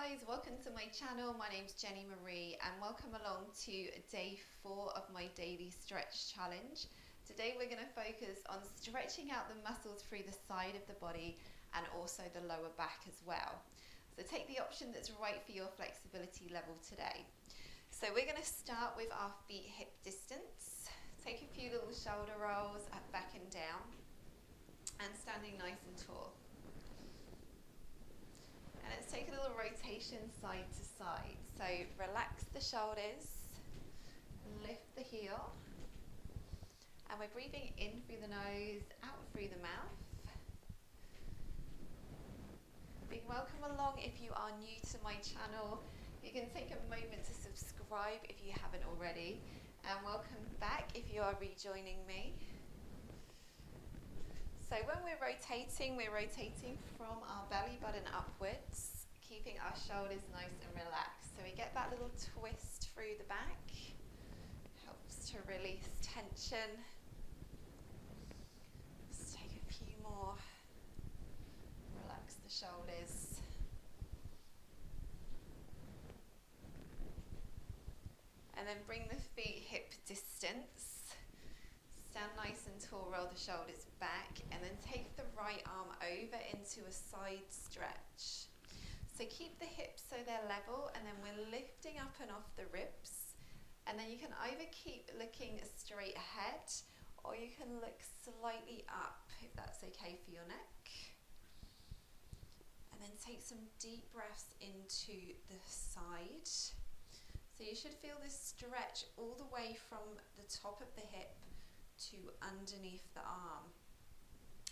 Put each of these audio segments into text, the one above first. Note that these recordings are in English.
guys, welcome to my channel. My name's Jenny Marie and welcome along to day 4 of my daily stretch challenge. Today we're going to focus on stretching out the muscles through the side of the body and also the lower back as well. So take the option that's right for your flexibility level today. So we're going to start with our feet hip distance. Take a few little shoulder rolls up, back and down, and standing nice and tall. And let's take a little rotation side to side. So relax the shoulders, lift the heel, and we're breathing in through the nose, out through the mouth. Big welcome along if you are new to my channel. You can take a moment to subscribe if you haven't already, and welcome back if you are rejoining me. So when we're rotating from our belly button upwards, keeping our shoulders nice and relaxed. So we get that little twist through the back, helps to release tension. Let's take a few more. Relax the shoulders. And then bring the feet hip distance. Stand nice and tall, roll the shoulders back, and then take the right arm over into a side stretch. So keep the hips so they're level, and then we're lifting up and off the ribs. And then you can either keep looking straight ahead, or you can look slightly up, if that's okay for your neck. And then take some deep breaths into the side. So you should feel this stretch all the way from the top of the hip to underneath the arm.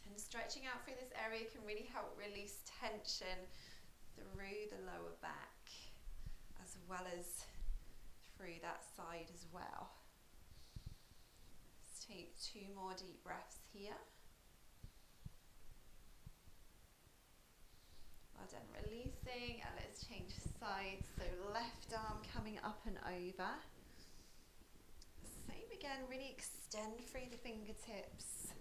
And stretching out through this area can really help release tension through the lower back as well as through that side as well. Let's take 2 more deep breaths here. Well done, releasing, and let's change sides. So left arm coming up and over. Same again, really extend through the fingertips.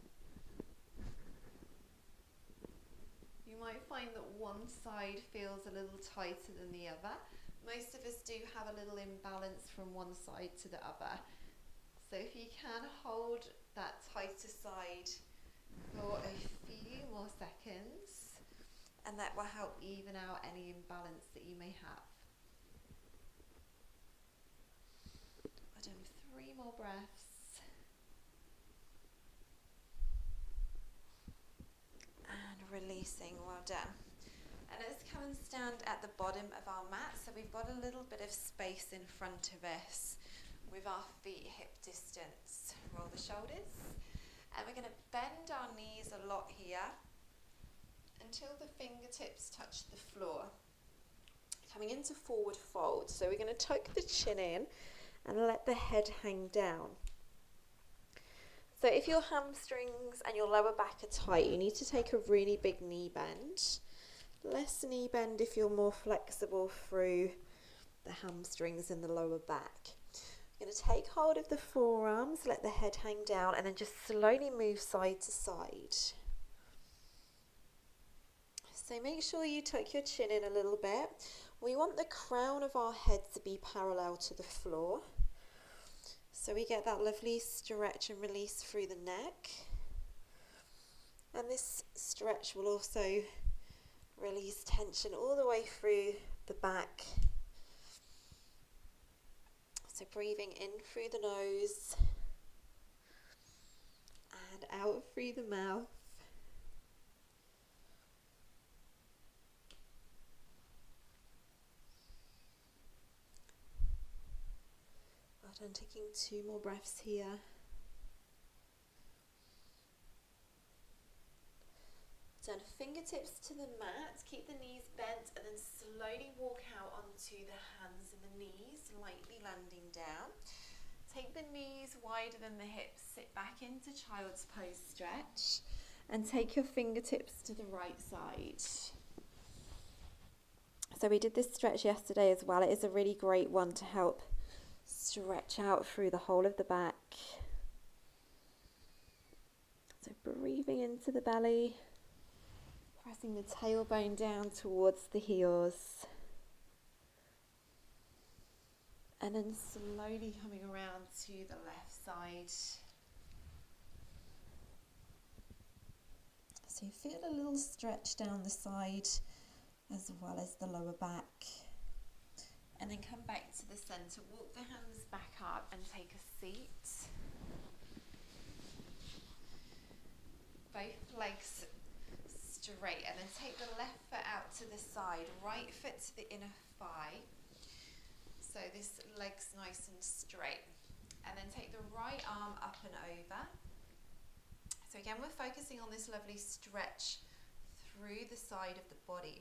You might find that one side feels a little tighter than the other. Most of us do have a little imbalance from one side to the other. So if you can hold that tighter side for a few more seconds, and that will help even out any imbalance that you may have. I've done 3 more breaths. And releasing, well done. And let's come and stand at the bottom of our mat. So we've got a little bit of space in front of us with our feet hip distance. Roll the shoulders. And we're going to bend our knees a lot here until the fingertips touch the floor. Coming into forward fold. So we're going to tuck the chin in and let the head hang down. So if your hamstrings and your lower back are tight, you need to take a really big knee bend. Less knee bend if you're more flexible through the hamstrings and the lower back. You're going to take hold of the forearms, let the head hang down, and then just slowly move side to side. So make sure you tuck your chin in a little bit. We want the crown of our head to be parallel to the floor. So we get that lovely stretch and release through the neck. And this stretch will also release tension all the way through the back. So breathing in through the nose and out through the mouth. Well done, taking 2 more breaths here. Done, fingertips to the mat, keep the knees bent, and then slowly walk out onto the hands and the knees, lightly landing down. Take the knees wider than the hips, sit back into child's pose stretch, and take your fingertips to the right side. So we did this stretch yesterday as well. It is a really great one to help stretch out through the whole of the back. So breathing into the belly. Pressing the tailbone down towards the heels. And then slowly coming around to the left side. So you feel a little stretch down the side as well as the lower back. And then come back to the center, walk the hands back up and take a seat. Both legs straight, and then take the left foot out to the side, right foot to the inner thigh. So this leg's nice and straight. And then take the right arm up and over. So again, we're focusing on this lovely stretch through the side of the body.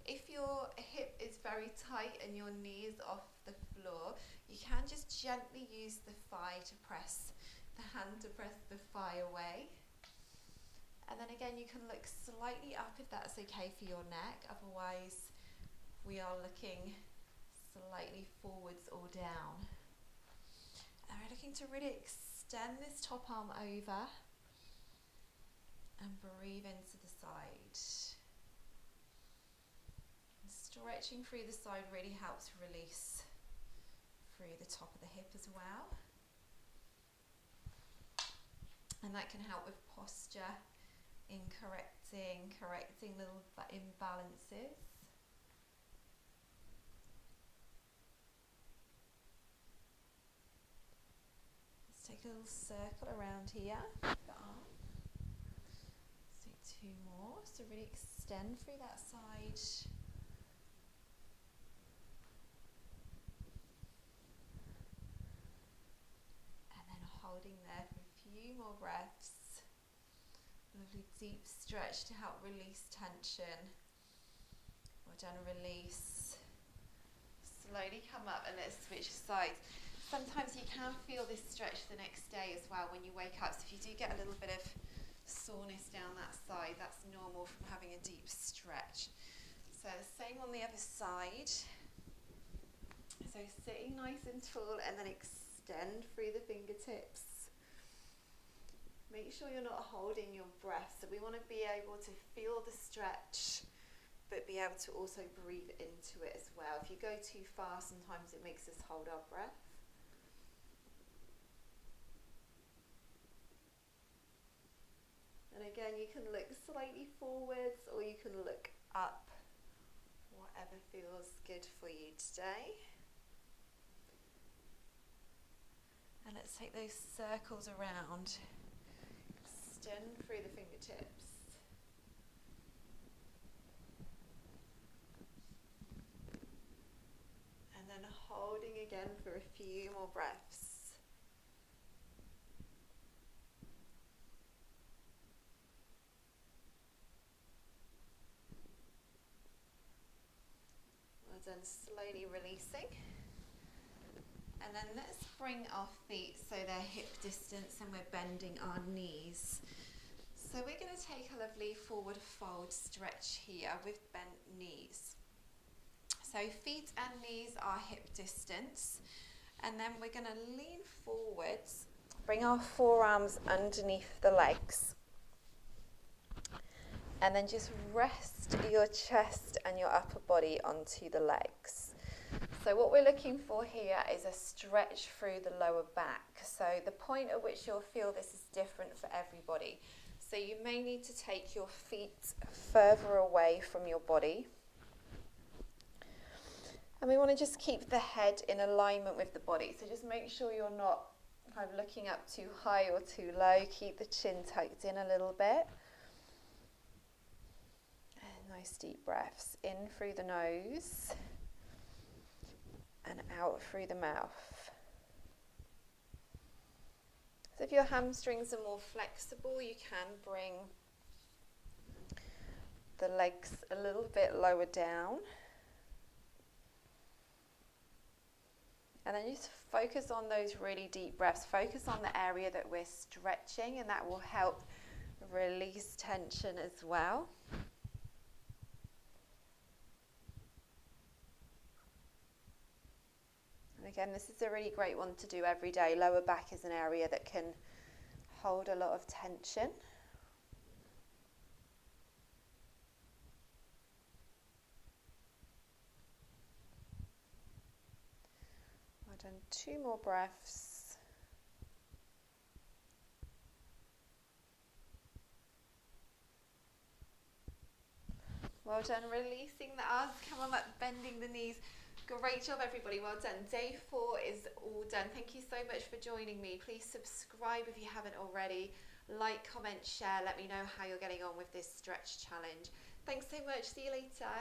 If your hip is very tight and your knee is off the floor, you can just gently use the thigh to press, the hand to press the thigh away. And then again, you can look slightly up if that's okay for your neck. Otherwise, we are looking slightly forwards or down. And we're looking to really extend this top arm over and breathe into the side. And stretching through the side really helps release through the top of the hip as well. And that can help with posture in correcting little imbalances. Let's take a little circle around here with the arm. Let's do 2 more. So really extend through that side. And then holding there for a few more breaths. Lovely deep stretch to help release tension. Well done, release. Slowly come up and let's switch sides. Sometimes you can feel this stretch the next day as well when you wake up. So if you do get a little bit of soreness down that side, that's normal from having a deep stretch. So same on the other side. So sitting nice and tall and then extend through the fingertips. Make sure you're not holding your breath. So we want to be able to feel the stretch, but be able to also breathe into it as well. If you go too far, sometimes it makes us hold our breath. And again, you can look slightly forwards or you can look up, whatever feels good for you today. And let's take those circles around. Extend through the fingertips. And then holding again for a few more breaths. Well done, slowly releasing. And then let's bring our feet so they're hip distance and we're bending our knees. So we're going to take a lovely forward fold stretch here with bent knees. So feet and knees are hip distance. And then we're going to lean forwards, bring our forearms underneath the legs. And then just rest your chest and your upper body onto the legs. So what we're looking for here is a stretch through the lower back. So the point at which you'll feel this is different for everybody. So you may need to take your feet further away from your body. And we want to just keep the head in alignment with the body. So just make sure you're not kind of looking up too high or too low. Keep the chin tucked in a little bit. And nice deep breaths in through the nose and out through the mouth. So if your hamstrings are more flexible, you can bring the legs a little bit lower down. And then just focus on those really deep breaths. Focus on the area that we're stretching, and that will help release tension as well. And again, this is a really great one to do every day. Lower back is an area that can hold a lot of tension. done 2 more breaths. Well done, releasing the arms, come on up, bending the knees. Great job everybody, well done. Day 4 is all done. Thank you so much for joining me. Please subscribe if you haven't already. Like, comment, share, let me know how you're getting on with this stretch challenge. Thanks so much, see you later.